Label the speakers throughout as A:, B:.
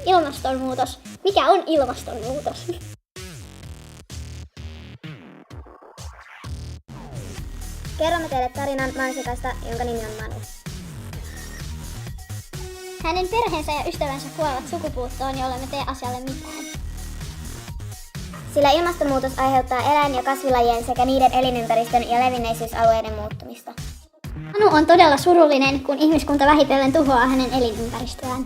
A: Ilmastonmuutos. Mikä on ilmastonmuutos?
B: Kerromme teille tarinan mansikasta, jonka nimi on Manu.
A: Hänen perheensä ja ystävänsä kuolevat sukupuuttoon, jolle me tee asialle mitään.
B: Sillä ilmastonmuutos aiheuttaa eläin- ja kasvilajien sekä niiden elinympäristön ja levinneisyysalueiden muuttumista.
A: Manu on todella surullinen, kun ihmiskunta vähitellen tuhoaa hänen elinympäristöään.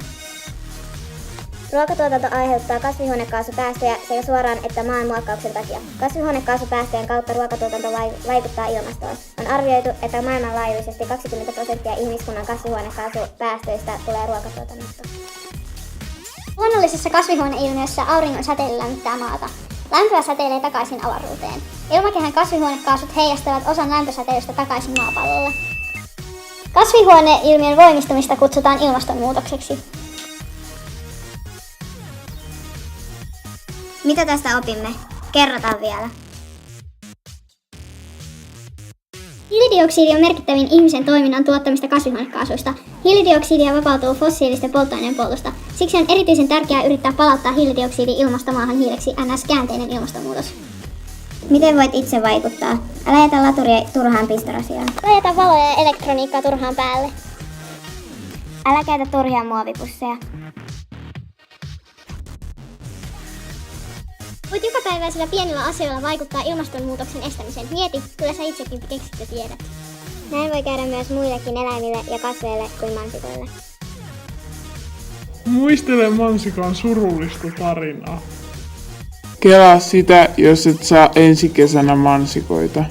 B: Ruokatuotanto aiheuttaa kasvihuonekaasupäästöjä sekä suoraan että maanmuokkauksen takia. Kasvihuonekaasupäästöjen kautta ruokatuotanto vaikuttaa ilmastoon. On arvioitu, että maailmanlaajuisesti 20% ihmiskunnan kasvihuonekaasupäästöistä tulee ruokatuotannosta.
A: Luonnollisessa kasvihuoneilmiössä auringon säteily lämmittää maata. Lämpöä säteilee takaisin avaruuteen. Ilmakehän kasvihuonekaasut heijastavat osan lämpösäteilystä takaisin maapallolle. Kasvihuoneilmiön voimistumista kutsutaan ilmastonmuutokseksi.
B: Mitä tästä opimme? Kerrotaan vielä.
A: Hiilidioksidi on merkittävin ihmisen toiminnan tuottamista kasvihuonekaasuista. Hiilidioksidia vapautuu fossiilisten polttoaineen poltosta. Siksi on erityisen tärkeää yrittää palauttaa hiilidioksidi ilmastomaahan hiileksi NS-käänteinen ilmastonmuutos.
B: Miten voit itse vaikuttaa? Älä jätä laturia turhaan pistorasiaan.
A: Älä jätä valoja ja elektroniikkaa turhaan päälle.
B: Älä käytä turhia muovipusseja.
A: Voit jokapäiväisillä pienillä asioilla vaikuttaa ilmastonmuutoksen estämiseen. Mieti, kyllä sä itsekin keksit ja tiedät.
B: Näin voi käydä myös muillekin eläimille ja kasveille kuin mansikoille.
C: Muistele mansikan surullista tarinaa.
D: Kelaa sitä, jos et saa ensi kesänä mansikoita.